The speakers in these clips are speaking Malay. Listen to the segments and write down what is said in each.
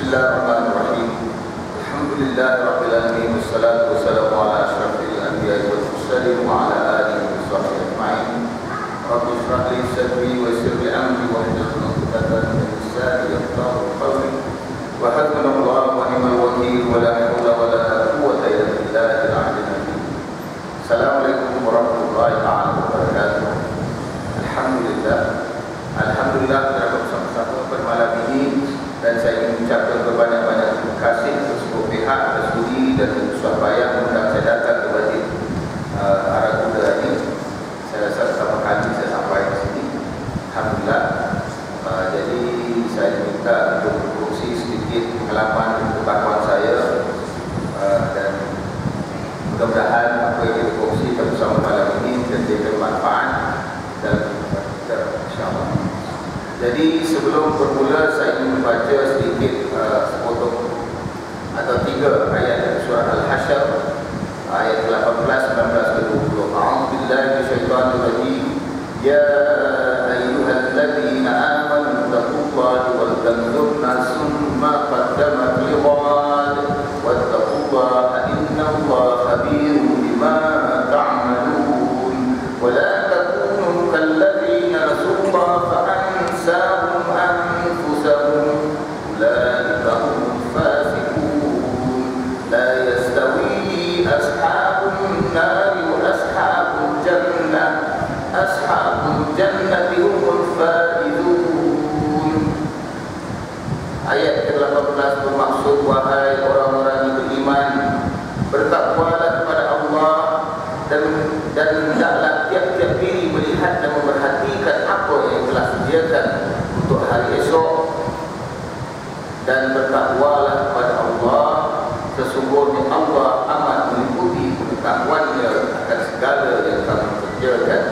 Bismillahirrahmanirrahim. Alhamdulillahirabbil alamin wassalatu wassalamu ala asyrafil anbiya'i wal mursalin wa ala alihi wa sahbihi ajma'in. Rabbi shrah li sadri wa yassir li amri wahlul 'uqdatam min lisani yafqahu qawli. Wa hasbunallahu wa ni'mal wakeel wa la hawla wa la quwwata illa billahil 'aliyyil azim. Assalamualaikum warahmatullahi wabarakatuh. Alhamdulillah kita bersama-sama pada malam ini, dan saya ingin mengucapkan berbanyak-banyak terima kasih kepada seluruh pihak atas budi dan susah payah mengundang saya datang ke Masjid Arakuda ini. Saya rasa pertama kali saya sampai di sini. Alhamdulillah. Jadi saya minta untuk berkongsi sedikit pengalaman dan pengetahuan saya, dan mudah-mudahan apa yang kita kongsikan bersama malam ini menjadi bermanfaat dalam kehidupan kita, insyaAllah. Jadi sebelum bermula, saya ingin membaca sedikit sepotong atau 3 ayat dari surah Al-Hasyr, ayat 18, 19 dan 20. A'udzubillahi minasyaitonir rajim. Ya ayyuhalladzina amanu taqullaha wal tanzur nafsum ma qaddamat lighad wattaqullaha innallaha khabirun bima ta'malun wa la takunu kalladzina nasullaha فأنساهم أنفسهم أولئك هم الفاسقون لا يستوي أصحاب النار وأصحاب الجنة أصحاب الجنة هم الفائزون. Ayat ke-18 bermaksud, wahai orang-orang yang beriman, bertakwalah kepada Allah dan hendaklah tiap-tiap diri melihat dan memerhatikan apa yang telah sediakan untuk hari esok, dan bertakwalah kepada Allah, sesungguhnya Allah amat meliputi pengetahuannya akan segala yang kamu kerjakan.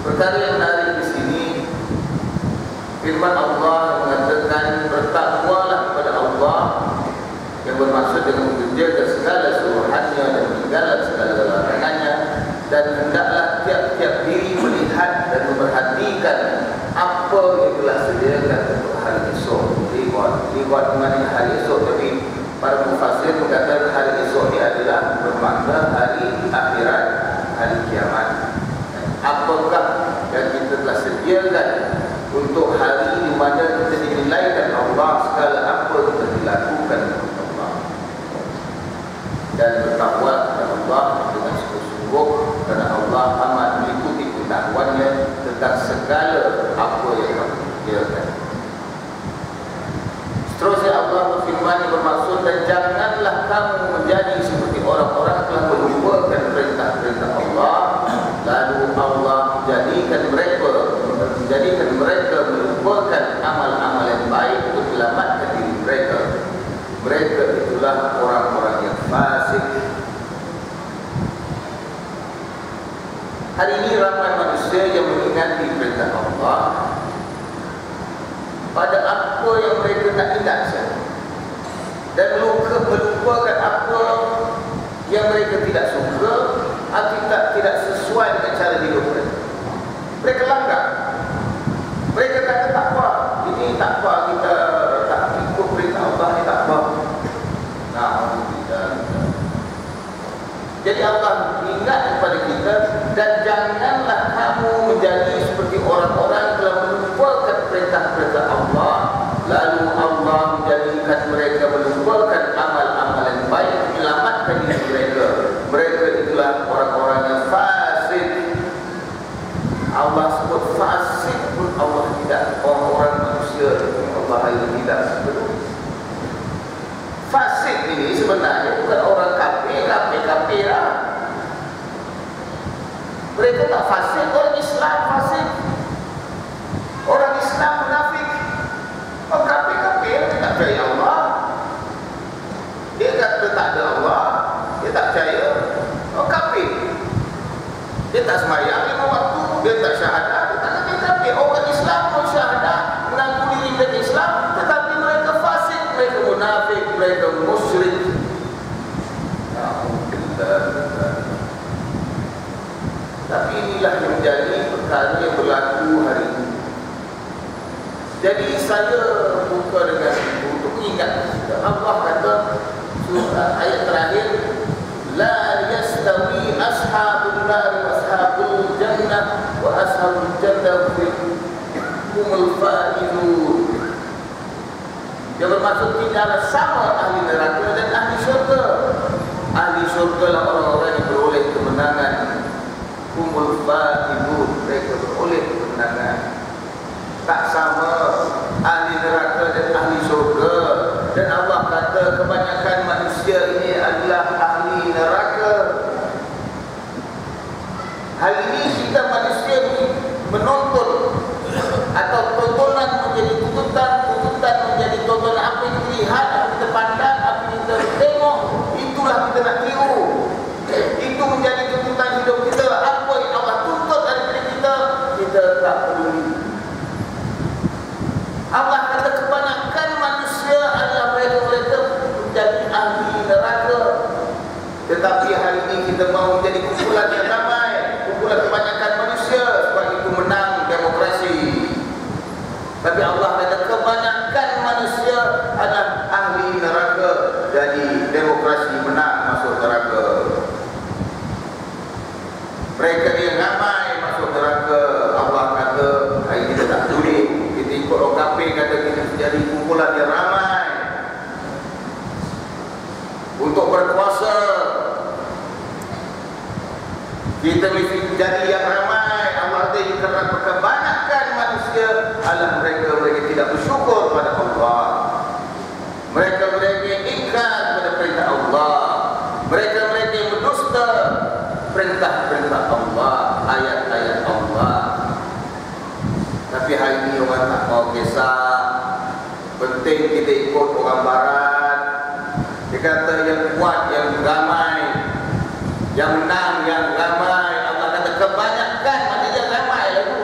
Perkara yang menarik di sini, firman Allah mengatakan bertakwalah kepada Allah, yang bermaksud dengan mengerjakan segala suruhannya dan meninggalkan segala larangannya, dan hendaklah tiap-tiap diri melihat dan memerhatikan apa yang telah sediakan untuk hari esok. Liwat mengenai hari esok, tapi para mufassir mengatakan hari esok ini adalah bermakna hari akhirat, hari kiamat. Apakah yang kita telah sediakan untuk hari di mana kita dinilaikan Allah segala apa kita dilakukan dan bertakwa kepada Allah dengan sungguh-sungguh, kerana Allah amat meliputi pengetahuannya tentang segala apa yang kamu kerjakan. Seterusnya Allah berfirman yang bermaksud, dan janganlah kamu menjadi seperti orang-orang yang telah melupakan perintah-perintah Allah, lalu Allah menjadikan mereka melupakan amal-amal yang baik untuk menyelamatkan diri mereka. Mereka itulah orang-orang yang fasik. Hari ini ramai manusia yang mengingati perintah Allah pada apa yang mereka nak ingat saja, dan melupakan apa yang mereka tidak suka atau tidak sesuai dengan cara hidup mereka. Mereka langgar. Mereka kata tak apa, ini tak apa, kita tak ikut perintah Allah, ini tak apa. Jadi Allah ingat kepada kita, dan janganlah kamu menjadi seperti orang-orang yang telah melupakan perintah-perintah Allah, lalu Allah menjadikan mereka melupakan amal-amal yang baik, menyelamatkan diri mereka. Mereka itulah orang-orang yang fasik. Allah sebut fasik pun Allah tidak, orang-orang manusia Allah itu tidak sebut. Fasik ini sebenarnya bukan orang kafir lah. Mereka tak fasik, orang Islam fasik. Orang Islam munafik. Orang kafir dia tak percaya Allah. Dia kata tak ada Allah, dia tak percaya. Orang kafir. Dia tak sembahyang 5 waktu, dia tak syahadah, dia tak kata kafir. Orang Islam pun syahadah, mengaku diri dari Islam, tetapi mereka fasik, mereka munafik, mereka musyrik. Tapi inilah yang menjadi perkara yang berlaku hari ini. Jadi saya buka dengan yang bermaksud tidaklah sama ahli neraka dan ahli syurga. Ahli syurga lah orang-orang yang beroleh kemenangan. Humul faizun, mereka beroleh kemenangan. Tak sama ahli neraka dan ahli syurga. Dan Allah kata kebanyakan manusia ini adalah ahli neraka. Hal ini kita manusia menonton atau tontonan menjadi tuntutan menjadi tontonan. Apa yang kita lihat, apa kita pandang, apa yang kita tengok, itulah kita nak tiru. Itu menjadi tuntutan hidup kita. Apa yang Allah tuntut daripada kita, kita tak peduli. Allah kata kebanyakan manusia adalah mereka menjadi ahli neraka. Tetapi hari ini kita mahu menjadi kumpulan yang ramai, kumpulan kebanyakan manusia, sebab itu menang demokrasi. Tapi Allah kata kebanyakan manusia adalah ahli neraka. Jadi demokrasi menang masuk neraka. Mereka yang ramai masuk neraka. Allah kata hari kita tak peduli. Kita ikut orang kafir kata kita jadi kumpulan yang ramai untuk berkuasa. Kita mesti jadi yang ramai. Allah kata kerana kebanyakan manusia adalah mereka tidak bersyukur kepada Allah. Mereka yang ingkar kepada perintah Allah. Mereka yang berdusta perintah-perintah Allah, ayat-ayat Allah. Tapi hari ini orang tak mau kisah. Penting kita ikut orang barat. Dia kata yang kuat, yang ramai, yang menang, yang ramai. Allah kata kebanyakan, maknanya ramai lah tu.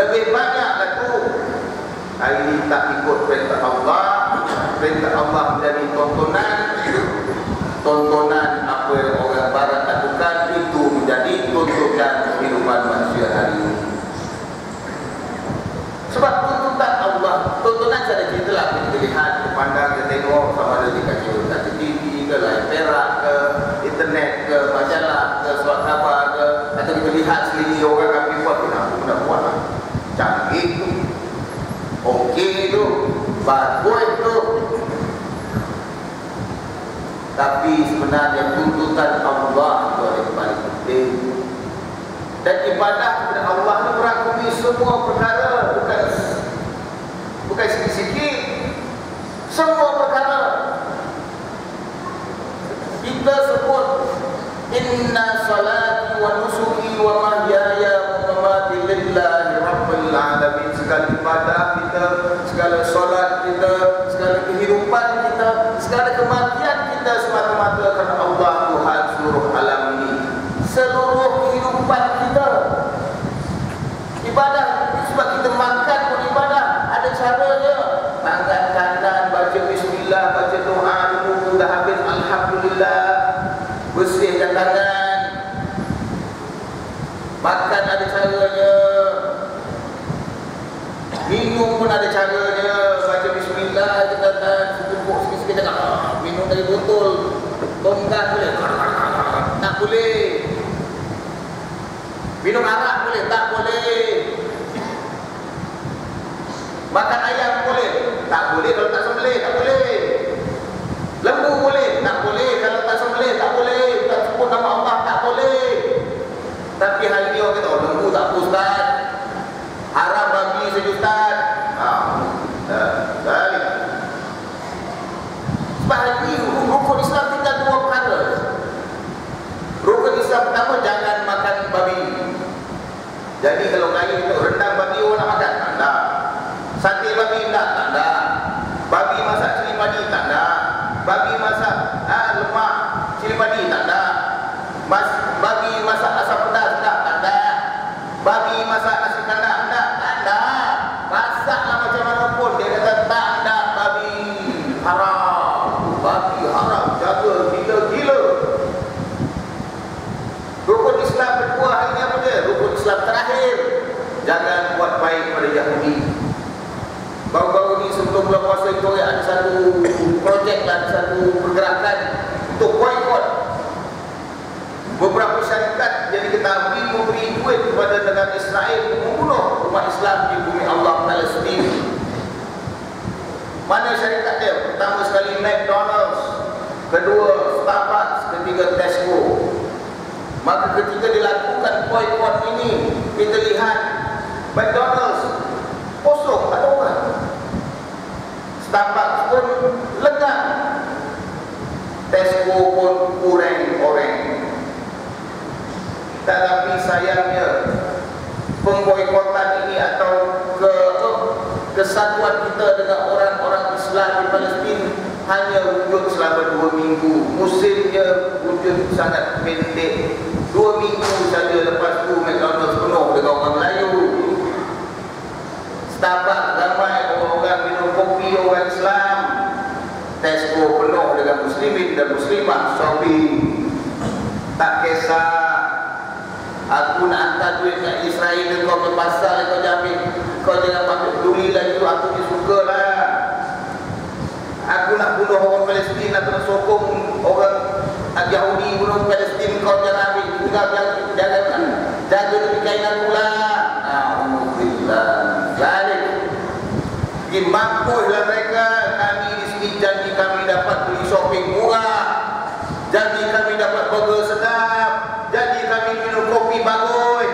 Lebih banyak lah tu. Hari ini tak ikut perintah Allah. Perintah Allah menjadi tontonan apa yang orang barat lakukan. Itu menjadi tuntutan kehidupan manusia hari ini. Sebab tuntutan Allah, tontonan saya cerita lah. Kita lihat, kita pandang, kita tengok sama ada di kaca TV ke, layar perak ke, internet ke, majalah ke, surat khabar ke, atau kita lihat sendiri orang kami buat, kenapa nak buat lah. Canggih tu, okey tu, bagus tu. Tapi sebenarnya tuntutan Allah itu yang paling penting. Dan ibadah kepada Allah itu merangkumi semua perkara, bukan sikit-sikit. Semua perkara. Kita sebut inna salati wa nusuki wa mahyaya wa mamati lillahi rabbil alamin. Segala ibadah kita, segala solat kita, segala kehidupan kita, segala kematian kita semata-mata kerana Allah Tuhan seluruh alam ini. Seluruh kehidupan kita ibadah. Sebab kita makan pun ibadah, ada caranya. Tangan kanan baca bismillah, baca doa dulu, dah habis alhamdulillah, bersihkan tangan. Makan ada caranya, minum pun ada caranya. Baca bismillah, kita tumpuk sikit-sikit, minum dari botol, tongkat boleh, tak boleh. Minum arak boleh, tak boleh. Makan ayam boleh, tak boleh kalau tak sembelih, tak boleh. Lembu boleh, tak boleh kalau tak sembelih, tak boleh. Tak sebut nama Allah, tak boleh. Tapi hari ni orang kata, oh lembu tak apa Ustaz, haram babi saja Ustaz. Balik. Sebab hari ni rukun Islam tinggal dua perkara. Rukun Islam pertama, jangan makan babi. Jadi kalau kaya kita rendang babi, orang nak makan? Tak ada. Sate babi tak ada. Babi masak cili padi tak ada. Babi masak lemak cili padi tak ada. Babi masak asam pedas tak ada. Babi masak nasi kandar tak ada. Masaklah macam mana pun, dia kata tak ada. Babi haram. Babi haram, jaga gila-gila. Rukun Islam kedua hari ni apa dia? Rukun Islam terakhir, jangan buat baik pada Yahudi. Baru-baru ni sebelum bulan puasa itu ada satu projek lah, satu pergerakan untuk boykot beberapa syarikat. Jadi kita memberi duit kepada negara Israel untuk membunuh umat Islam di bumi Allah Palestin. Mana syarikat dia? Pertama sekali McDonald's, kedua Starbucks, ketiga Tesco. Maka ketika dilakukan boykot ini, kita lihat McDonald's kosong, tak ada orang. Starbucks pun lengang, Tesco pun kurang-kurang. Tetapi sayangnya pemboikotan ini atau kesatuan kita dengan orang-orang Islam di Palestin hanya wujud selama 2 minggu. Musimnya wujud sangat pendek, 2 minggu saja. Lepas tu McDonald's penuh dengan orang Melayu. Starbucks ramai orang-orang minum kopi orang Islam. Tesco penuh dengan muslimin dan muslimah shopping. Tak kisah aku nak hantar duit kat Israel, kau ke pasar, kau jamin, kau jangan peduli lah itu, aku ni suka lah. Aku nak bunuh orang Palestin, aku nak sokong orang Yahudi bunuh Palestin, kau jangan ambil, tinggal jaga demikian aku lah. Alhamdulillah. Balik. Mampuslah mereka. Kami di sini janji kami dapat beli shopping murah, janji kami dapat burger sedap, janji kami minum kopi bagus.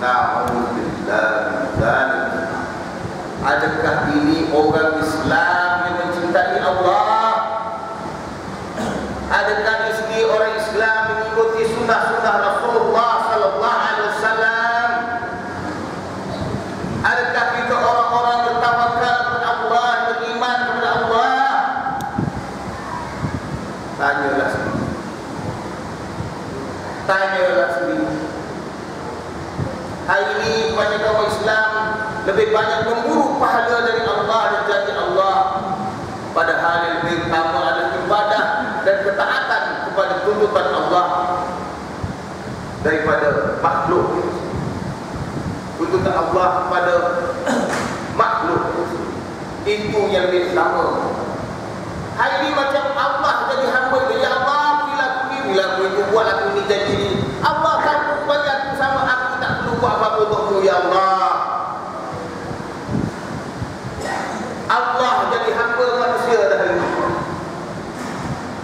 Alhamdulillah. Adakah ini orang Islam yang mencintai Allah? Adakah di sini orang Islam mengikuti sunnah-sunnah Rasulullah sallallahu alaihi wasallam? Adakah kita orang-orang bertawakal kepada Allah, beriman kepada Allah? Tanyalah sendiri. Tanyalah sendiri. Hari ini banyak kaum Islam lebih banyak memburu pahala dari Allah dan janji Allah, padahal yang lebih utama adalah ibadah dan ketaatan kepada tuntutan Allah daripada makhluk. Tuntutan Allah kepada makhluk itu yang lebih utama. Hari ini macam Allah jadi hamba dia, ya Allah bila aku ni, bila aku itu buat aku ni janji ni, Allah kamu bagi aku sama, aku tak perlu buat apa-apa untukmu ya Allah. Allah jadi hamba manusia dah hari ini.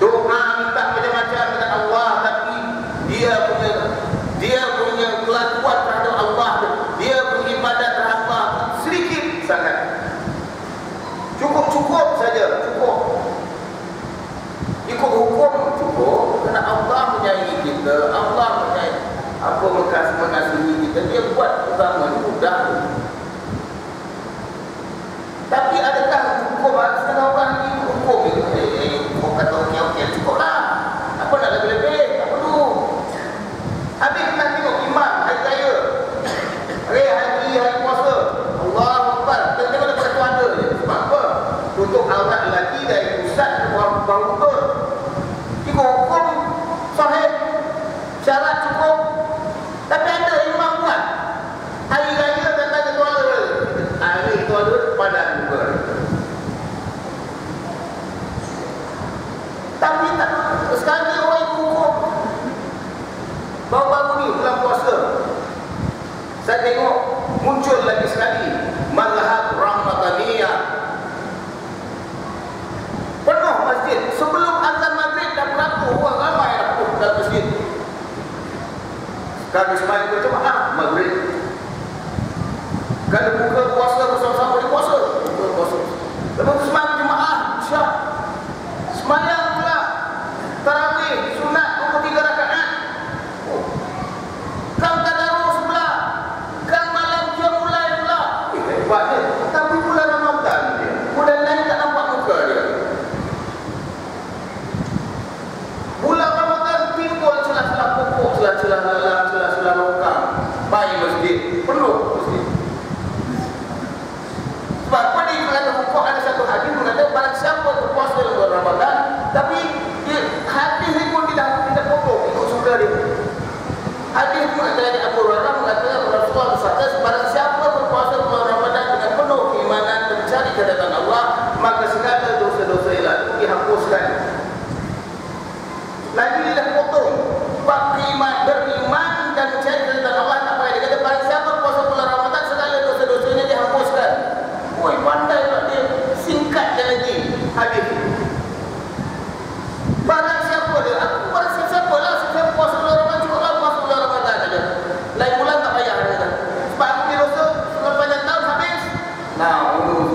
Doa minta macam-macam dengan Allah, tapi dia punya kelakuan terhadap Allah, dia beribadat terhadap Allah sedikit sangat. Cukup saja, cukup. Ikut hukum cukup, kerana Allah menyayangi kita, Allah mengasihi kita, dia buat agama ni mudah. Tapi adakah hukum setengah orang ni hukum hukum kata okey cukuplah, apa nak lebih-lebih, tak perlu. Habis kita tengok imam hari raya, hari puasa, Allahu Akbar, kita tengok ada satu ada je. Sebab apa? Tutup aurat lelaki dari pusat ke bawah betul. Ikut hukum sahih, syarat cukup. Tapi ada imam buat hari raya datang ke tuala, hari tuala padan juga. Tapi tak, sekarang ni orang ikut hukum. Baru-baru ni bulan puasa saya tengok muncul lagi sekali mazhab Ramadaniyah. Penuh masjid. Sebelum azan maghrib dah beratur orang ramai dah penuh dalam masjid. Kami semalam berjemaah maghrib. Kalau buka puasa bersama-sama boleh puasa. Buka puasa. Lepas tu semalam berjemaah Isyak. Semalam pula tarawih sunat 3 rakaat. Kam tadarus pula. Kam malam jam mulai pula. Hebatnya. Tapi bulan Ramadan dia, bulan lain tak nampak muka dia. Bulan Ramadan timbul celah-celah pokok, celah-celah lalang, celah-celah longkang. Baik masjid, penuh masjid. Sebab pada iklan hukum ada satu hadis mengatakan barang siapa berpuasa dalam bulan Ramadan, tapi hadis ni pun tidak potong, ikut suka dia. Hadis itu adalah Abu Hurairah mengatakan Rasulullah bersabda, barang siapa berpuasa bulan Ramadan dengan penuh keimanan dan mencari kedatangan Allah, maka segala dosa-dosa ialah dihapuskan. Lagi dia dah potong bab beriman dan mencari kedatangan Allah, tak payah. Dia kata barang siapa berpuasa bulan Ramadan, segala dosa-dosanya dihapuskan. Oi, pandai tak dia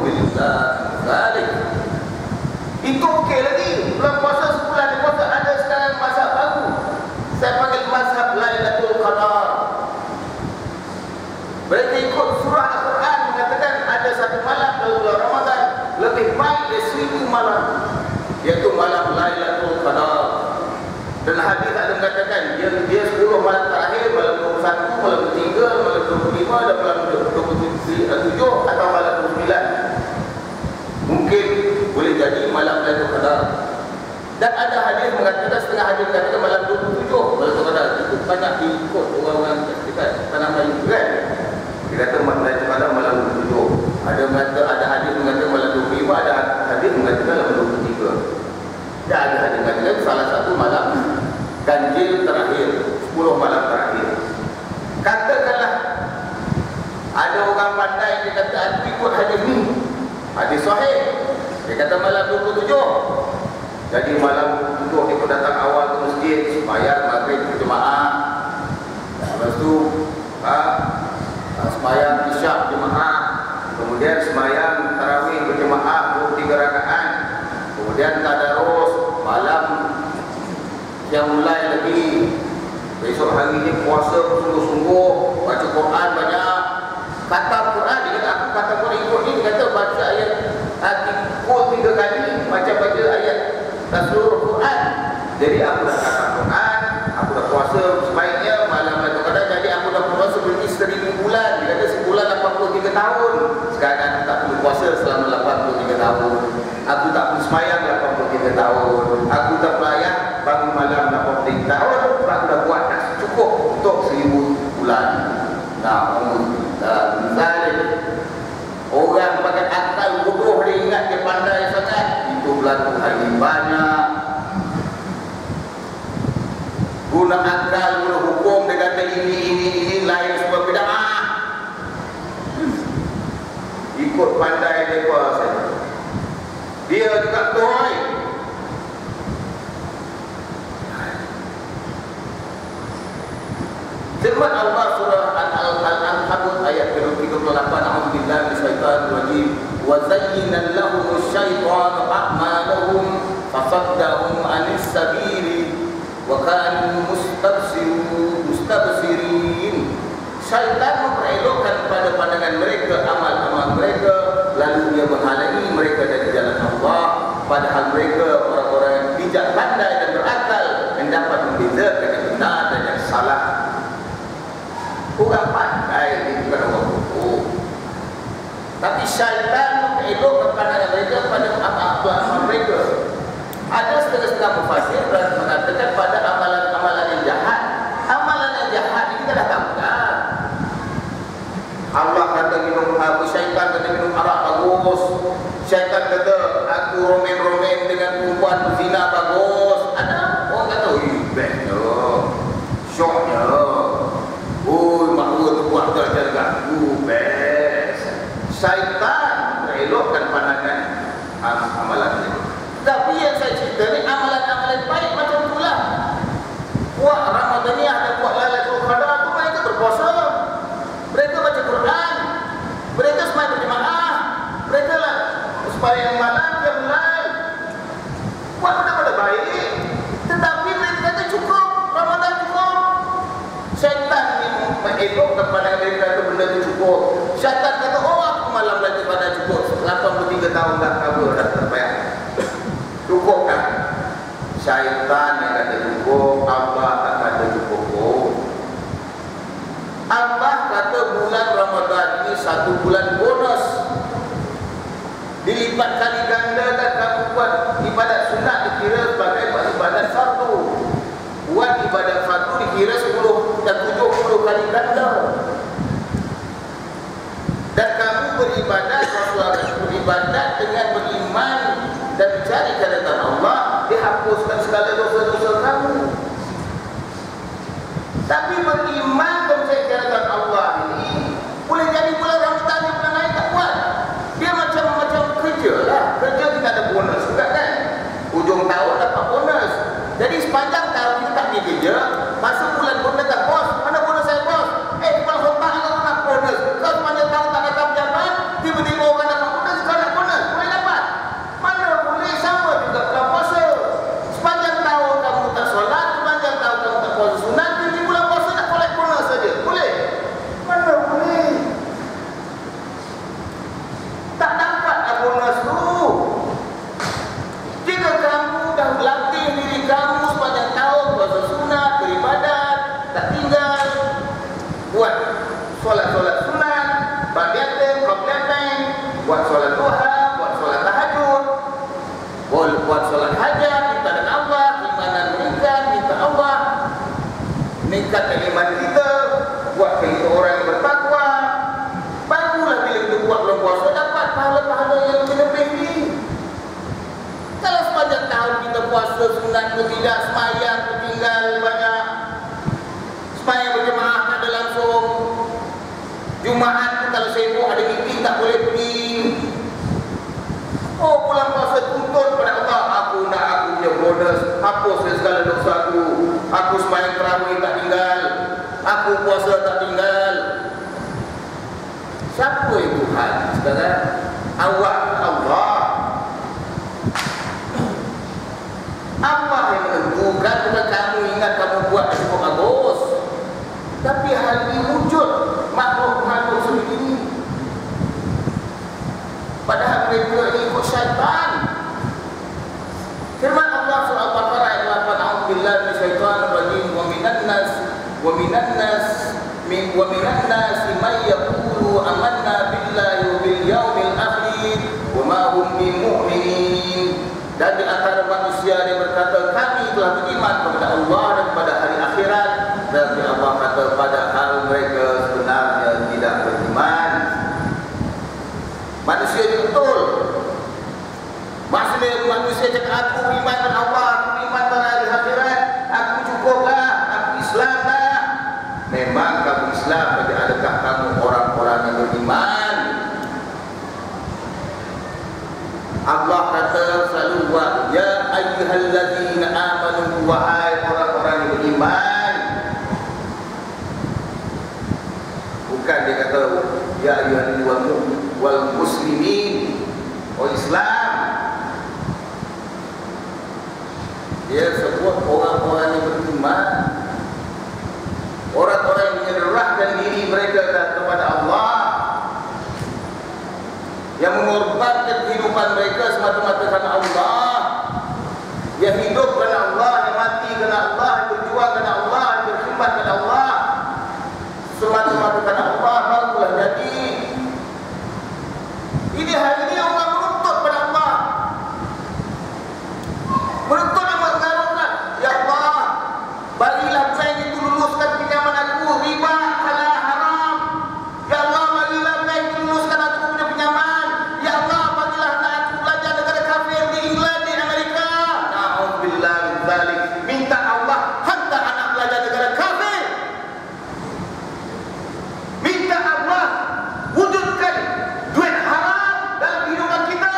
billah zalik. Itu okey lagi. Bulan puasa sebulan di puasa, ada sekarang mazhab baru. Saya panggil mazhab Lailatul Qadar. Mereka ikut surah Al-Quran mengatakan ada satu malam dalam bulan Ramadan lebih baik dari 1000 malam, iaitu malam Lailatul Qadar. Dan hadis ada mengatakan dia 10 malam terakhir, malam 21, malam 23, malam 25 dan malam 27 atau malam 29. Mungkin boleh jadi malam Lailatul Qadar. Dan ada hadis mengatakan, setengah hadis mengatakan malam 27 Lailatul Qadar. Itu banyak diikut orang-orang dekat tanah Melayu kan. Dia kata Lailatul Qadar malam 27. Ada hadis mengatakan malam 25, ada hadis mengatakan malam 23. Dan ada hadis mengatakan salah satu malam ganjil terakhir, 10 malam terakhir. Katakanlah ada orang pandai dia kata aku ikut hadis ni, hadis sahih, dia kata malam 27. Jadi malam 27 dia datang awal ke masjid, sembahyang maghrib berjemaah. Lepas tu sembahyang isyak berjemaah, kemudian sembahyang tarawih berjemaah 23 rakaat, kemudian tadarus malam yang mulai lagi. Besok hari ni puasa sungguh-sungguh, baca Quran banyak, kata Quran. Dia kata aku kata Quran ikut ni, dia kata baca ayat ikut 3 kali, baca ayat seluruh Quran. Jadi aku dah kata Quran, aku dah puasa sebaiknya malam Lailatul Qadar. Jadi aku dah puasa seperti 1000 bulan. Dia kata sebulan 83 tahun. Sekarang aku tak perlu puasa selama 83 tahun. Aku tak perlu sembahyang 83 tahun. Aku tak melayang bangun malam 83 tahun. Aku dah buat dah cukup untuk 1000 bulan. Nah, misalnya orang pakai akal bodoh dia ingat dia pandai sangat, itu berlaku hari banyak. Guna akal, guna hukum, dia kata ini lain sebab bid'ah. Ikut pandai mereka saja. Dia juga toy. Firman Allah surah Al-Ankabut ayat 38, A'udzubillahi minasyaitonir rajim. Wa zayyana lahumus syaitanu a'malahum fasaddahum 'anis sabili wa kanu mustabsirin. Syaitan memperelokkan pada pandangan mereka amal-amal mereka, lalu dia menghalangi mereka dari jalan Allah, padahal mereka orang-orang yang bijak, pandai dan berakal yang dapat membezakan yang benar dan yang salah. Orang pandai dia bukan orang bodoh, tapi syaitan mengelokkan pandangan mereka pada amal-amal mereka. Ada setengah-setengah mufasir mengatakan pada amalan-amalan yang jahat. Amalan yang jahat ini kita dah tahu dah. Allah kata minum abu, syaitan kata minum arak bagus. Syaitan kata aku romen-romen dengan perempuan berzina bagus. Ada orang kata bestnya, syoknya, makhluk tu buat terjadi ganggu, best. Syaitan elokkan pandangan amalan ini. Tapi yang saya cerita ni amalan-amalan baik macam itulah. Puak Ramadhaniah dan puak Lailatul Qadar tu mereka berpuasa, mereka baca Quran, mereka sembahyang berjemaah, mereka lah sembahyang malam dia mulai buat benda-benda baik. Tetapi mereka kata cukup, Ramadan cukup. Syaitan ni mengelokkan pandangan mereka itu benda itu cukup. Syaitan kata aku malam Lailatul Qadar cukup, 83 tahun dah kabur dah terbayar. Cukup kan? Syaitan yang kata cukup, Allah tak kata cukup. Allah kata bulan Ramadan ini satu bulan bonus, dilipat kali ganda dan kamu buat ibadat sunat dikira sebagai ibadat fardu. Buat ibadat fardu dikira 10 dan 70 kali ganda. Dan kamu beribadat dengan beriman dan mencari keridhaan Allah, dihapuskan segala dosa-dosa kamu. Tapi beriman dan mencari keridhaan Allah ini boleh jadi bulan Ramadan yang bulan lain tak buat. Dia macam kerja lah. Kerja kita ada bonus juga kan. Ujung tahun dapat bonus. Jadi sepanjang tahun kita tak pergi kerja, masuk bulan pun datang, bos, mana bonus saya bos? Kepala otak aku nak bonus. Kau sepanjang tahun tak datang pejabat, tiba-tiba orang dapat bonus. pahala yang lebih ni. Kalau sepanjang tahun kita puasa sunat pun tidak, semayang pun tinggal banyak, semayang berjemaah tak ada langsung, Jumaat pun kalau sibuk ada meeting tak boleh pergi. Oh, bulan puasa tuntut pada Allah, aku nak aku punya bonus, hapus segala dosa aku semayang tarawih tak tinggal, aku puasa tak tinggal. Siapa itu Tuhan sekarang? Awak Allah. Allah yang menentukan, bukan kamu ingat kamu buat cukup bagus. Tapi hal ini wujud makhluk-makhluk seperti ini. Padahal mereka ini ikut syaitan. Firman Allah surah Al-Baqarah ayat 8, A'udzubillahi minasyaitonir rajim, wa minan nas may yaqulu amanna billahi wa bil yaumil akhir wa ma hum bimu'minin. Dan di antara manusia yang berkata kami telah beriman kepada Allah dan kepada hari akhirat, dan Allah kata padahal mereka sebenarnya tidak beriman. Manusia itu betul. Maksudnya manusia cakap aku beriman kepada Allah, aku beriman kepada hari akhirat, aku cukuplah, aku Islam lah. Memang kamu Islam, tapi adakah kamu orang-orang yang beriman? Allah kata selalu, ya ayyuhalladzina amanu, wahai orang-orang yang beriman. Bukan dia kata ya ayyuhal wal muslimin, oh Islam. Dia sebut orang-orang yang beriman, orang-orang yang menyerahkan diri mereka kepada Allah, yang mengorbankan kehidupan mereka semata-mata karena Allah, yang hidup karena Allah, yang mati karena Allah, yang berjuang karena Allah, yang berkhidmat karena Allah, semata-mata karena Allah, barulah jadi. Ini hari ini orang menuntut pada Allah, menuntut yang mengharapkan, ya Allah, barilah bank itu luluskan pinjaman aku, riba halal haram. Ya Allah, barilah bank itu luluskan aku punya pinjaman. Ya Allah, barilah anak aku belajar negara kafir di England, di Amerika. Na'udzubillah min dzalik. Minta Allah hantar anak belajar negara kafir. Minta Allah wujudkan duit haram dalam kehidupan kita.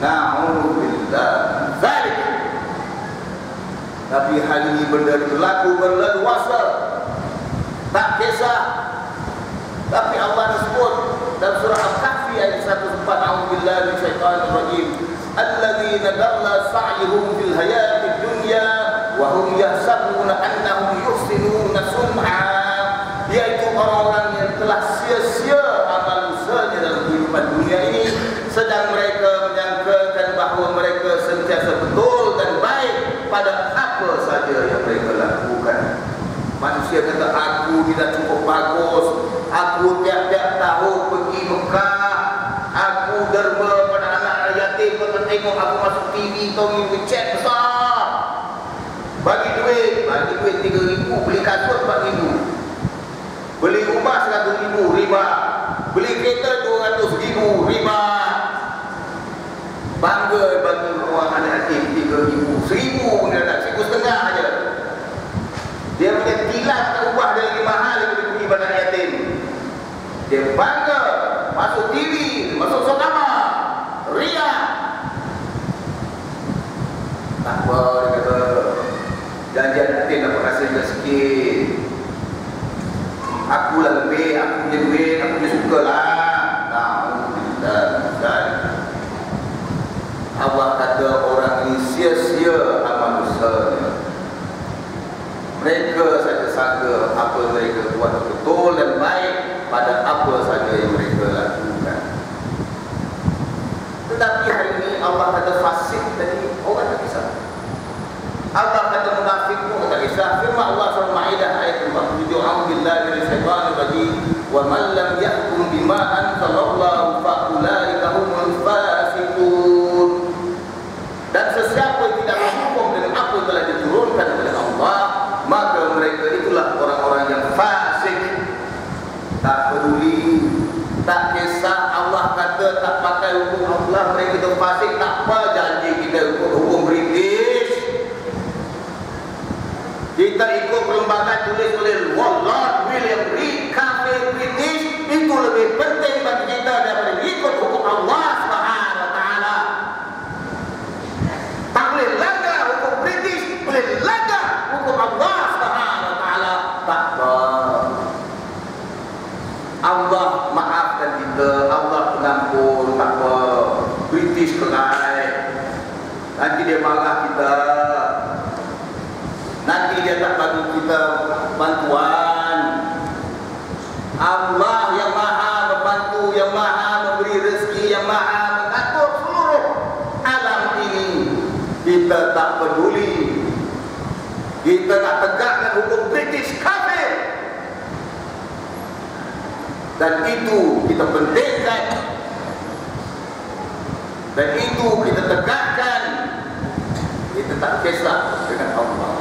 Na'udzubillah min dzalik. Tapi hal ini benda berlaku berleluasa, tak kisah. Tapi Allah sebut dalam surah Al-Kahfi ayat 104, A'udzubillahi minasyaitonir rajim, alladzina dalla sa'yuhum fil hayatid dunya wa hum yahsabuna annahum yuhsinuna sun'a, yaitu orang-orang yang telah sia-sia amal usahanya dalam kehidupan dunia ini, sedang mereka menyangkakan bahawa mereka sentiasa betul dan baik pada apa saja yang mereka lakukan. Manusia kata aku tidak cukup bagus, aku tiap-tiap tahun pergi Mekah, aku derma pada anak yatim, kau tengok aku masuk TV, kau ni cek besar, bagi duit 3,000, beli kasut 4,000, beli rumah 100,000, riba, beli kereta 200,000, riba. Bangga bagi orang anak yatim 3,000, 1,000 pun dia tak, 1,500 aja. Dia punya tilang tak ubah dia lagi mahal daripada pergi pada anak yatim. Dia bangga, masuk TV, masuk sokama, riak. Tak kisah Allah kata tak pakai hukum Allah, mereka tu fasik, tak apa janji kita hukum British. Kita ikut perlembagaan tulis oleh Lord William Reed, kafir British, itu lebih penting bagi kita daripada ikut hukum Allah Subhanahu wa taala. Tak boleh langgar hukum British, boleh langgar hukum Allah Subhanahu wa taala. Tak apa. Allah maafkan kita, Allah pengampun, tak apa. British perai, nanti dia marah kita, nanti dia tak bagi kita bantuan. Allah yang maha membantu, yang maha memberi rezeki, yang maha mengatur seluruh alam ini. Kita tak peduli, kita tak tegakkan hukum British kafir, dan itu kita pentingkan, dan itu kita tegakkan. Kita tak kisah dengan Allah.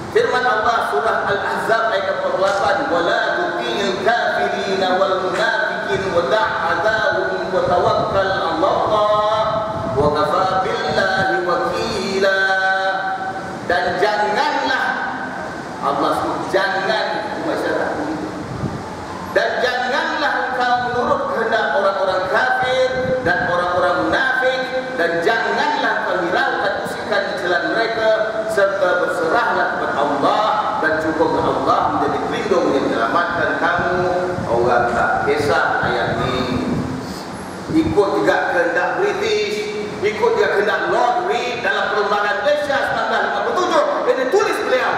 Firman Allah surah Al-Ahzab ayat 48, "Wala tuti'il kafirin wal munafiqin wa da'adahum wa tawakkal 'ala Allah wa kafa billahi wakila." Dan janganlah, Allah sebut jangan, masyarakat, dan janganlah engkau menurut kehendak orang-orang kafir dan orang-orang munafik, dan janganlah kau hiraukan usikan di jalan mereka, serta berserahlah kepada Allah dan cukuplah Allah menjadi pelindung yang menyelamatkan kamu. Orang tak kisah ayat ini. Ikut juga kehendak British, ikut juga kehendak Lord Reed dalam perlembagaan Malaysia 1957 yang ditulis beliau.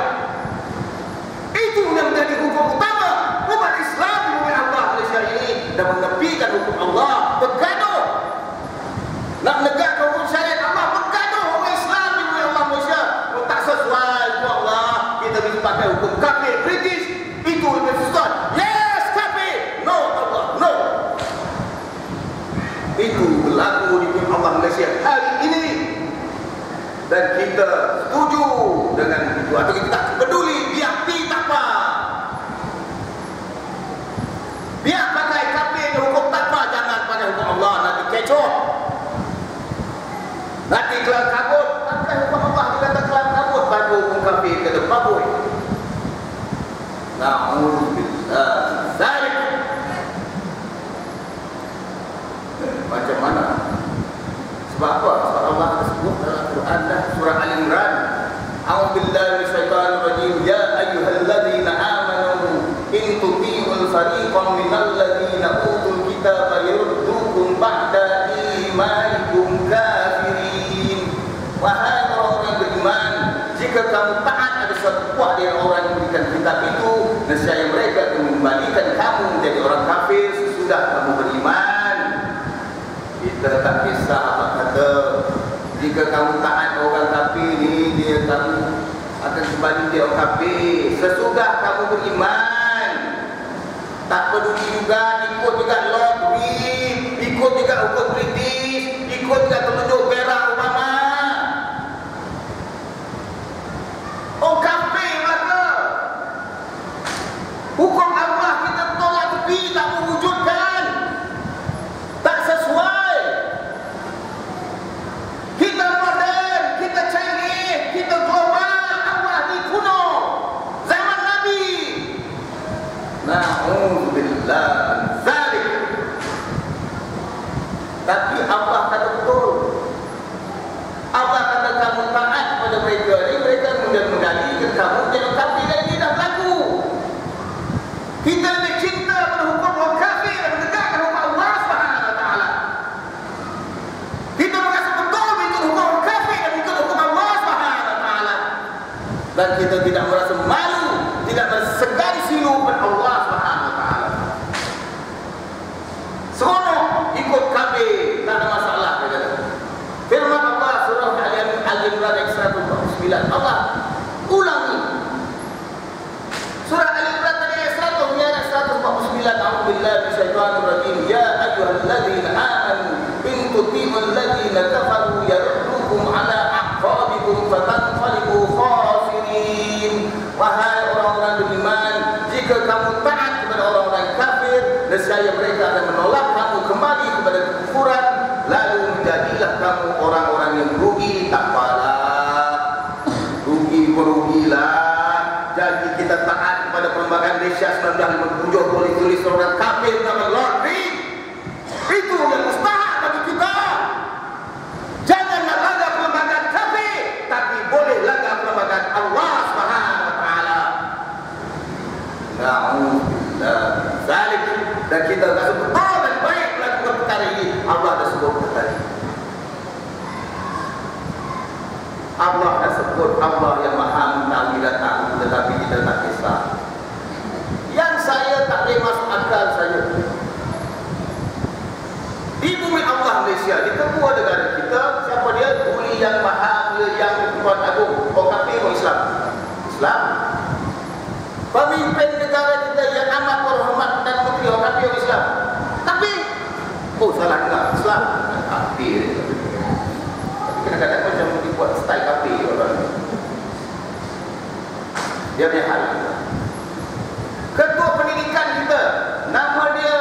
Itu yang menjadi hukum utama umat Islam di bumi Allah Malaysia ini, dan menepikan hukum Allah bergaduh. Nak menegakkan hukum syariat Allah bergaduh umat Islam di bumi Allah Malaysia. Tak sesuai hukum Allah, kita bisa pakai hukum kafir British, itu lebih sesuai. Yes, kafir. No Allah, no. Itu berlaku di bumi Allah Malaysia hari ini, dan kita setuju dengan itu, atau kita tak peduli, biar tak apa. Biar pakai kafir hukum tak apa, jangan pakai hukum Allah, nanti kecoh, nanti kelam kabut. Pakai hukum Allah, dia kata kelam kabut, pakai hukum kafir, kata babui. Na'udzubillah zalik. Macam mana? Sebab apa? Sebab Allah tersebut dalam Quran dah surah Al-Imran, "A'udzubillahi minasyaitonir rajim, ya ayyuhalladzina amanu in tuti'ul fariqan minal ladzina utul kitaba yurdukum ba'da imanikum kafirin." Wahai orang beriman, jika kamu taat ada suatu puak dari orang yang memberikan kitab itu, nescaya mereka akan mengembalikan kamu menjadi orang kafir sesudah kamu beriman. Kita tak kisah apa kata, jika kamu taat orang kafir ni, dia kamu akan kembali dia orang kafir sesudah kamu beriman. Tak peduli juga, ikut juga Lord Reed, ikut juga hukum British, ikut juga telunjuk Barack Obama. Oh kafir maka hukum Allah kita tolak tepi, tak mewujudkan, tak sesuai. Kita modern, kita canggih, kita global. Allah ni kuno, zaman Nabi. Na'udzubillah zalik. Tapi Allah kata betul. Allah kata kamu taat pada mereka ni, mereka mengendalikan kamu jadi kafir, dan ini dah berlaku. Kita lebih cinta pada hukum orang kafir dan menegakkan hukum Allah Subhanahu wa taala. Kita merasa betul mengikut hukum orang kafir dan mengikut hukum Allah Subhanahu wa taala. Dan kita tidak merasa malu, tidak bersegan silu kepada Allah Subhanahu wa taala. Seronok ikut kafir, tak ada masalah, kata. Firman Allah surah Al-Imran ayat 149. Allah ulangi surah Al-Imran ayat 100 ayat 149. A'udzubillahi minasyaitonir rajim. Ya ayyuhalladzina amanu in tuti'ul ladzina kafaru yaruddukum 'ala a'qabikum fatanqalibu khasirin. Wahai orang-orang beriman, jika kamu taat kepada orang-orang kafir, nescaya mereka akan menolak kamu orang-orang yang rugi, tak apalah. Rugilah. Jadi kita taat kepada perlembagaan Malaysia 1957 boleh tulis orang kafir nama Lord Reed. Itu yang mustahak bagi kita. Janganlah langgar perlembagaan kafir, tapi boleh langgar perlembagaan Allah Subhanahu wa taala. Na'udzubillah. Zalik, dan kita rasa betul dan baik melakukan perkara ini. Allah dah sebut tadi. Allah dah sebut, Allah yang maha mengetahui datang, tetapi kita tak kisah. Yang saya tak boleh masuk akal saya, di bumi Allah Malaysia, di ketua negara kita, siapa dia? Tuli yang maha mulia, yang Tuan Agung. Orang kafir, orang Islam. Islam. Pemimpin negara kita yang amat berhormat dan menteri, orang kafir, orang Islam. Tapi, oh salah enggak, Islam. Kafir. Kadang-kadang macam dibuat style kafir orang. Dia punya hal. Ketua pendidikan kita, nama dia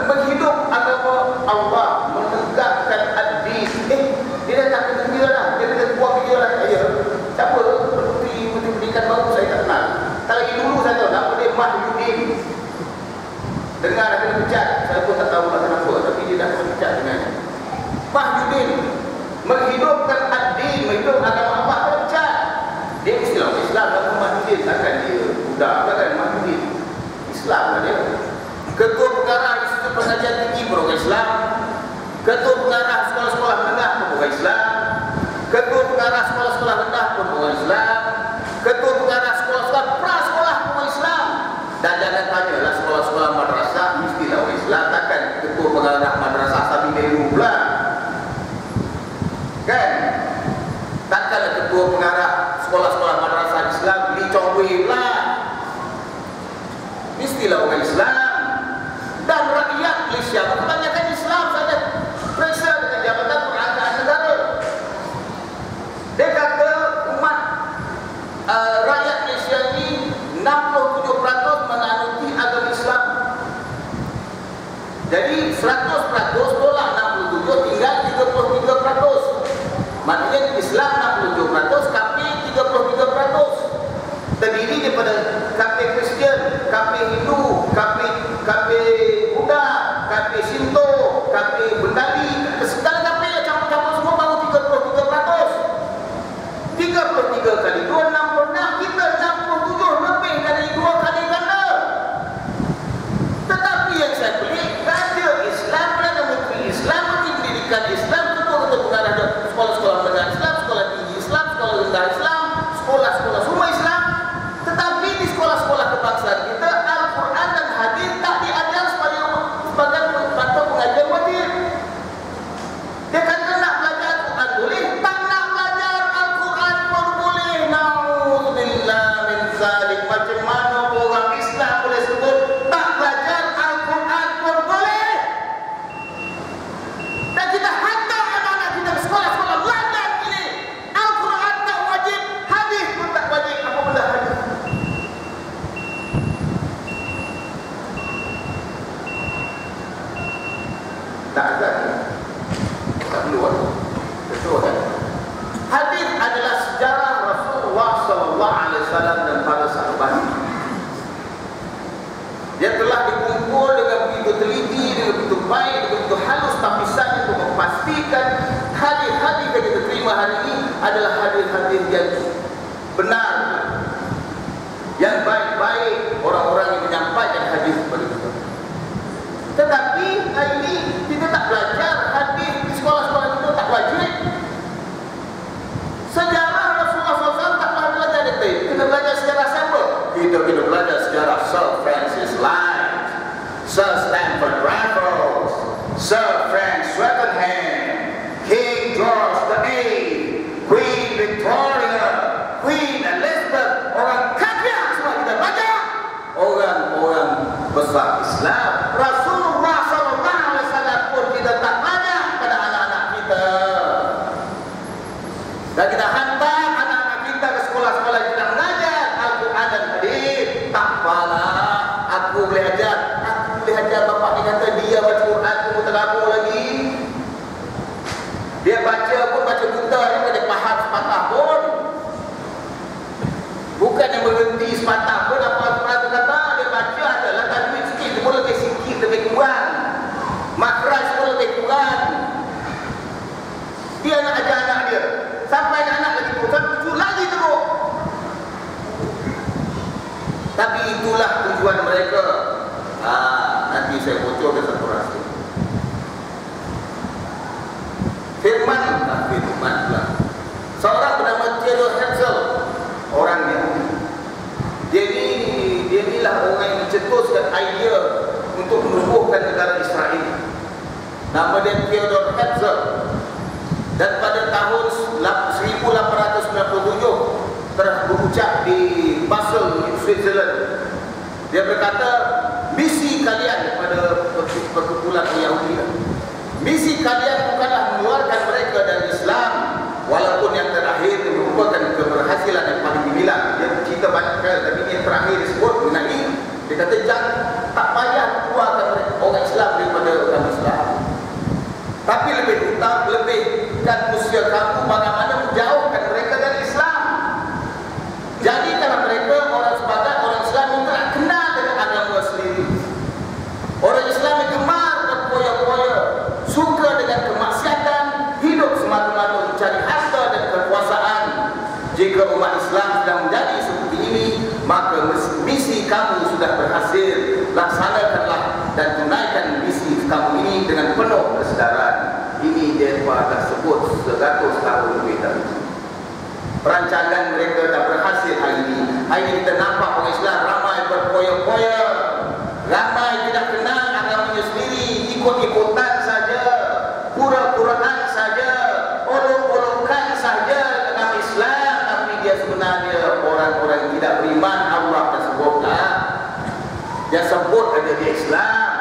menghidup agama Allah, menegakkan ad-din. Dia dah tak kena dia lah. Dia kena buat video lah. Siapa? Menteri pendidikan baru saya tak kenal. Tak lagi dulu saya tahu nama dia Mahyudin. Dengar dah kena pecat. Saya pun tak tahu lah kenapa, tapi dia dah kena pecat dengannya. Mahyudin menghidupkan ad-din, menghidupkan agama Allah, kena pecat. Dia Islam nama Mahyudin. Takkan dia budak, takkan Mahyudin. Islam lah dia. Ketua pengarah Institut Pengajian Tinggi pun orang Islam. Ketua pengarah sekolah-sekolah menengah pun orang Islam. Ketua pengarah sekolah-sekolah rendah pun orang Islam. Ketua pengarah sekolah-sekolah prasekolah pun orang Islam. Dan jangan tanyalah sekolah-sekolah madrasah mestilah orang Islam. Takkan ketua pengarah madrasah Sabi Melu pula, kan? Takkanlah ketua pengarah sekolah-sekolah madrasah Islam Lee Chong Wei pula. Mestilah orang Islam. Dan rakyat Malaysia kebanyakan Islam saja. Periksa dengan Jabatan Perangkaan Negara. Dia kata umat rakyat Malaysia ini 67% menganuti agama Islam. Jadi 100% tolak 67, tinggal 33%. Maknanya Islam 67%, kafir 33%. Terdiri daripada kafir Kristian, kafir Hindu, kafir Buddha, kafir Shinto, kafir Bendali, segala kafir yang campur-campur semua baru 33%. 33 kali 2, 66, kita 67, lebih dari 2 kali ganda. Tetapi yang saya pelik, raja Islam, Perdana Menteri Islam, Menteri Pendidikan Islam, ketua-ketua pengarah sekolah-sekolah menengah Islam, sekolah tinggi Islam, sekolah rendah Islam, sekolah-sekolah semua Islam. Tetapi di sekolah-sekolah kebangsaan kita, Al-Quran dan hadis tak diajar sebagai mata pengajian wajib. Dia kata nak belajar Al-Quran boleh, tak nak belajar Al-Quran pun boleh. Na'udzubillah min zalik. Macam mana orang Islam boleh sebut tak belajar Al-Quran pun boleh? Dan kita hantar anak-anak kita ke sekolah-sekolah belajar ini. Al-Quran tak wajib, hadis pun tak wajib. Apa benda hadis? Tak ada, tak perlu ada. Betul kan? Hadis adalah sejarah Rasulullah SAW dan para sahabat. Dia telah dikumpul dengan begitu teliti, dengan begitu baik, dengan begitu halus tapisan untuk memastikan hadis-hadis yang kita terima hari ini adalah hadis-hadis yang benar, yang baik-baik, orang-orang yang menyampaikan hadis kepada kita. Tetapi hari ini kita tak belajar hadis di sekolah-sekolah kita, tak wajib. Sejarah Rasulullah SAW tak pernah belajar detail. Kita belajar sejarah siapa? Kita belajar sejarah Sir Francis Light, Sir Stamford Raffles, Sir Frank Swettenham, King George VIII, Queen Victoria, Queen Elizabeth. Orang kafir semua kita baca. Orang-orang besar Islam. Rasulullah SAW pun kita tak belajar pada anak-anak kita. Dan kita hantar anak-anak kita ke sekolah-sekolah yang kita mengajar Al-Quran dan hadis. Tak apalah, aku boleh ajar Makras pun lebih kurang. Dia nak ajar anak dia, sampai anak lagi terus, lagi teruk. Tapi itulah tujuan mereka. Nanti saya bocor ke satu rahsia. Firman pula. Seorang bernama Theodor Herzl, orang Yahudi. Dia inilah orang yang mencetuskan idea untuk menubuhkan negara Israel. Nama dia Theodor Herzl. Dan pada tahun 1897 berucap di Basel, Switzerland. Dia berkata, misi kalian kepada perkumpulan Yahudi, misi kalian bukanlah mengeluarkan mereka dari Islam, walaupun yang terakhir merupakan keberhasilan yang paling gemilang. Dia cerita banyak kali, tapi yang terakhir disebut mengenai, dia kata tak payah keluarkan orang Islam daripada agama Islam, tapi lebihkan usia kamu bagaimana menjauhkan mereka dari Islam. Jadi kalau mereka sebagai orang Islam yang tak kenal dengan agama sendiri, orang Islam yang gemar berpoya-poya, suka dengan kemaksiatan, hidup semata-mata mencari harta dan kekuasaan. Jika umat Islam sedang menjadi seperti ini, maka misi kamu sudah berhasil. Laksanakanlah dan tunaikan misi kamu ini dengan penuh kesedaran. Ini dia dah sebut 100 tahun lebih tadi. Perancangan mereka dah berhasil hari ini. Hari ini kita nampak orang Islam ramai berpoya-poya, ramai tidak kenal agamanya sendiri, ikut-ikutan saja, pura-puraan saja, olok-olokan saja agama Islam, tapi dia sebenarnya orang-orang yang tidak beriman. Allah dah sebutlah. Dia sebut aja dia Islam,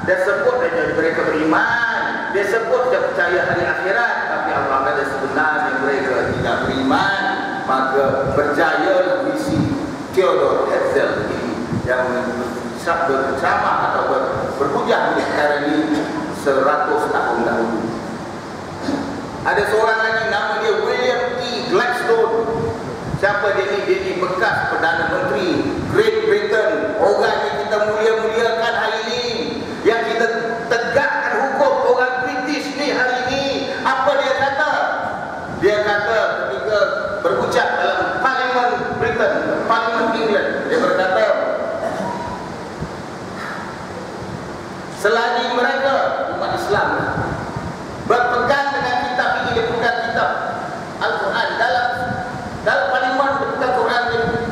dia sebut aja mereka beriman, dia sebut dia percaya hari akhirat, tapi Allah kata sebenarnya mereka tidak beriman. Maka berjayalah misi Theodor Herzl ini yang berceramah atau berhujah di perkara ini 100 tahun dahulu. Ada seorang lagi nama dia William E. Gladstone. Siapa dia ni? Dia ni bekas Perdana Menteri Great Britain, orang yang kita mulia-muliakan hari ini, yang kita tegakkan hukum orang British ni hari ini. Apa dia kata? Dia kata ketika berucap dalam Parlimen Britain, Parlimen England, dia berkata, selagi mereka umat Islam berpegang dengan kitab ini, dia pegang kitab Al-Quran dalam Parlimen, berpegang Quran ini,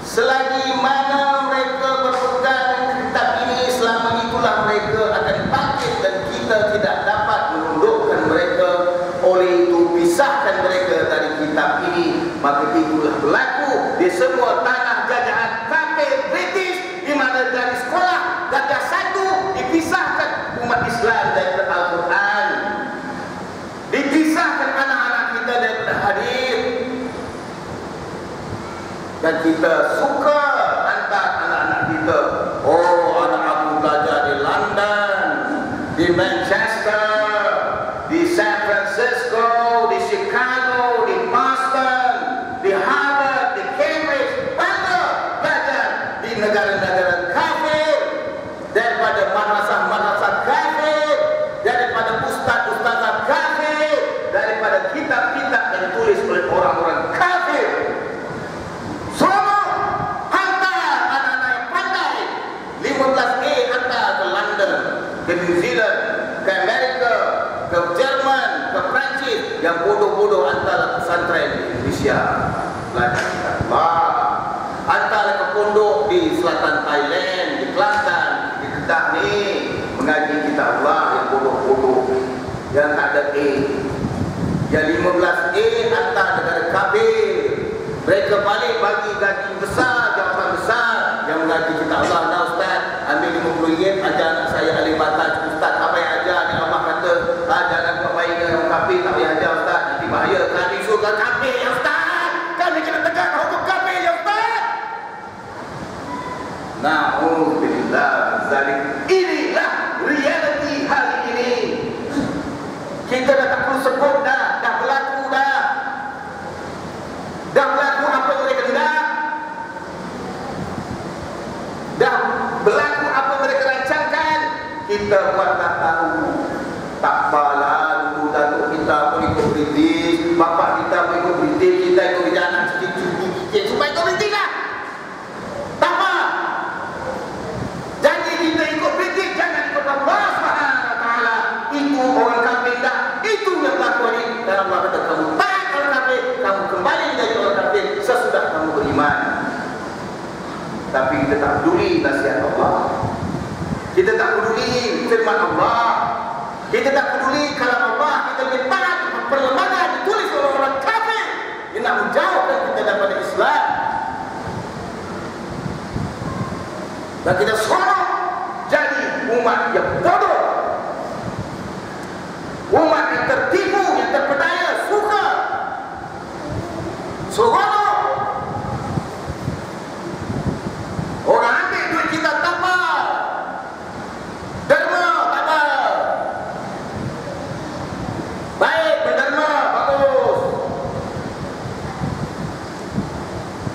selagi mana mereka berpegang dengan kitab ini, selama itulah mereka akan bangkit dan kita tidak dapat menundukkan mereka. Oleh itu pisahkan mereka dari kitab ini, maka itulah berlaku di semua tanah jajahan kafir British, di mana dari sekolah Gajah Satu dipisahkan umat Islam daripada Al-Quran, dipisahkan anak-anak kita daripada hadis, dan kita suka hantar anak-anak kita, anak aku belajar di London, di Manchester, di San Francisco, di Chicago, di Boston, di Harvard, di Cambridge, belajar di negara-negara kafir, daripada madrasah-madrasah kafir, daripada ustaz-ustazah kafir, daripada kitab-kitab yang ditulis oleh orang-orang kafir. Semua hantar anak-anak yang pandai, 15A hantar ke London, ke New Zealand, ke Amerika, ke Jerman, ke Perancis. Yang bodoh-bodoh hantar pesantren di Indonesia, belajar kitab Allah. Hantar ke pondok di selatan Thailand, di Kelantan, di Kedah ni, mengaji kitab Allah. Yang bodoh-bodoh, yang tak ada A. Yang 15A hantar negara kafir. Mereka balik bagi gaji besar, jawatan besar, yang mengaji kitab Allah. Nah Ustaz, ambil RM50, ajar anak saya alif batas. Ustaz, apa yang ajar ni? Allah kata, jangan buat baik dengan orang kafir, tak boleh ajar Ustaz, nanti bahaya. Kami suka kafir ya Ustaz, kami kena tegakkan hukum kafir ya Ustaz. Na'udzubillah zalik. Inilah realiti hari ini. Kita dah tak perlu sebut dah berlaku dah. Dah berlaku apa yang mereka hendak. Dah berlaku apa mereka rancangkan. Kita kita buat tak tahu. Tak apalah, dulu datuk kita pun ikut British, bapak kita pun ikut British, kita ikut anak cuci-cuci supaya ikut British lah. Tak apa. Janji kita ikut British, jangan ikut Allah SWT. Itu orang kafir dah. Itu yang berlaku ni. Dan Allah kata, kamu taat orang kafir, kamu kembali jadi orang kafir sesudah kamu beriman. Tapi kita tak peduli nasihat Allah. Kita tak peduli firman Allah. Kita tak peduli kalau Allah kita minta perlembagaan ditulis oleh orang kafir yang nak menjauhkan kita daripada Islam. Dan kita seronok jadi umat yang bodoh, umat yang tertipu, yang terpedaya, suka seronok. Orang ambil duit kita tak apa, derma tak apa, baik berderma bagus.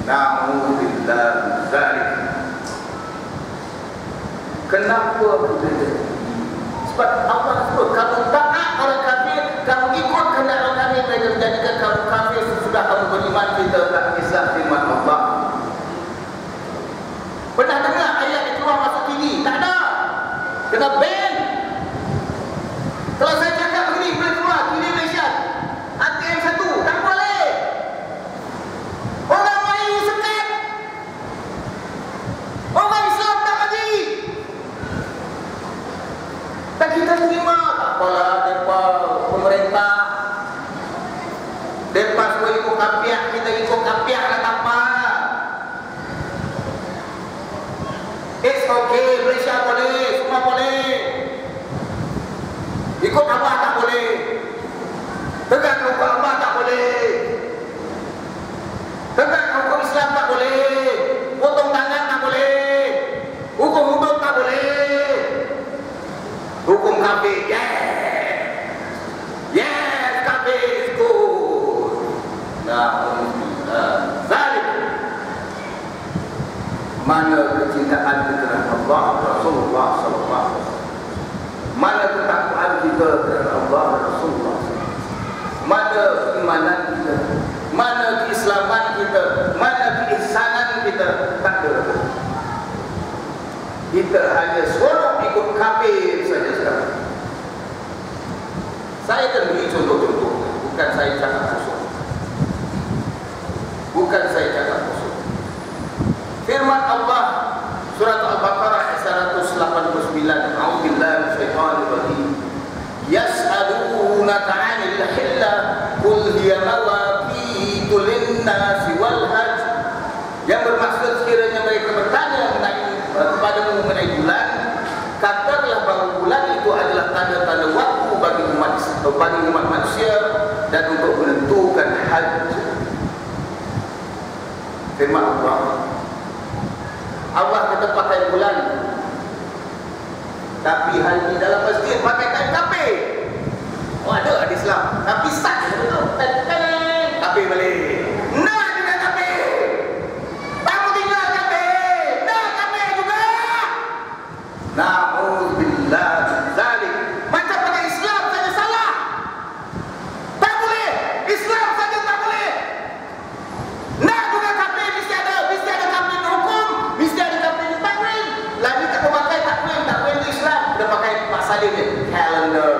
Na'udzubillah zalik. Kenapa kita? Sebab Allah sebut kamu taat orang kafir, kamu ikut kehendak orang kafir, mereka menjadikan kamu kafir sesudah kamu beriman. Kita tak kisah firman Allah. Pernah dengar ayat yang keluar masuk TV? Tak ada. Kena ban. Kalau saya cakap begini boleh keluar TV Malaysia, ATM 1 tak boleh. Orang Melayu sekat, orang Islam tak bagi. Dan kita terima. Tak apalah, mereka pemerintah, mereka semua ikut kapiak, kita ikut kapiak lah, tak apa. It's okay, Malaysia boleh, semua boleh. Ikut Allah tak boleh. Tegak hukum Allah tak boleh. Tegak hukum Islam tak boleh. Potong tangan tak boleh. Hukum hudud tak boleh. Hukum kafir, yes. Yes, kafir is good. Nah, zalim. Mana kecintaan kita terhadap Allah Rasulullah SAW, mana ketakwaan kita terhadap Allah Rasulullah SAW, mana keimanan kita, mana keislaman kita, mana keihsanan kita, tak ada. Kita hanya seronok ikut kafir saja sekarang. Saya akan beri contoh-contoh, bukan saya cakap kosong, bukan saya cakap kosong. Firman Allah surat Al-Baqarah ayat 189, A'udzubillahi minasyaitonir rajim. Yas'alunaka 'anil hillah qul hiya mawaqitu lin-nasi wal hajj. Yang bermaksud sekiranya mereka bertanya kepadamu mengenai bulan, katakanlah bahawa bulan itu adalah tanda-tanda waktu bagi umat manusia dan untuk menentukan haji. Firman Allah kata pakai bulan, tapi haji dalam masjid pakai kain kafir. Oh, ada di Islam, tapi sah betul. Kafir balik. Nah, juga kafir. Kamu tinggal kafir. Nah, kafir juga. Na'udzubillah zalik. Macam pakai Islam saja salah. Tak boleh. Islam saja tak boleh. Nah, juga kafir mesti ada kafir hukum, mesti ada kafir takwil. Lagi tak pakai takwil itu Islam. Dia pakai Pak Salim ni, calendar.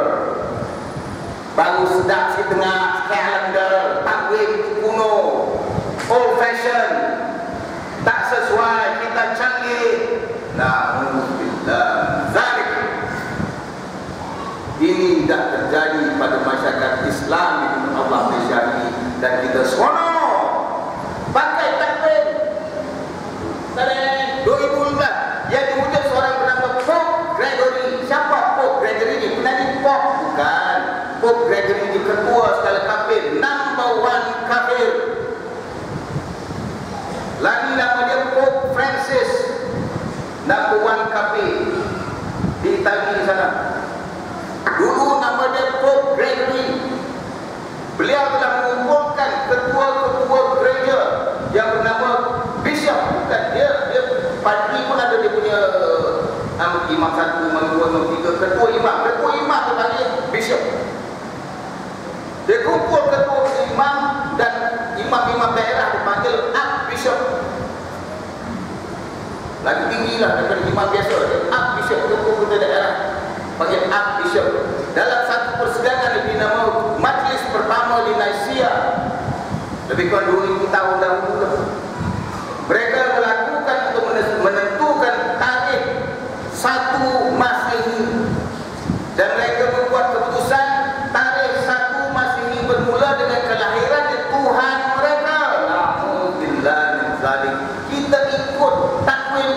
Baru sedap sikit dengar calendar, takwil itu kuno, old fashion, tak sesuai, kita canggih. Na'udzubillah zalik. Ini dah terjadi pada masyarakat Islam di Allah Malaysia ini, dan kita seronok pakai takwil. 2015 yang diwujud seorang bernama Pope Gregory. Siapa Pope Gregory ini? Penyanyi pop? Bukan. Pope Gregory ini ketua segala kafir, number 1 kafir. Lagi nama dia Pope Francis, number 1 kafir di Itali sana. Dulu nama dia Pope Gregory. Beliau telah mengumpulkan ketua-ketua gereja yang bernama Bishop. Bukan dia padri pun ada dia punya imam 1, imam 2, imam 3, ketua imam tu panggil bishop. Dia kumpul ketua imam dan imam-imam daerah dipanggil archbishop. Lagi tinggilah daripada imam biasa, archbishop, ketua daerah panggil archbishop. Dalam satu persidangan yang dinamakan majlis pertama di Nicaea, lebih kurang 2000 tahun dahulu, mereka melakukan untuk menentukan tarikh 1 Masehi, dan mereka membuat keputusan tarikh 1 Masehi bermula dengan kelahiran Tuhan mereka. Alhamdulillah min zalik. Kita ikut takwil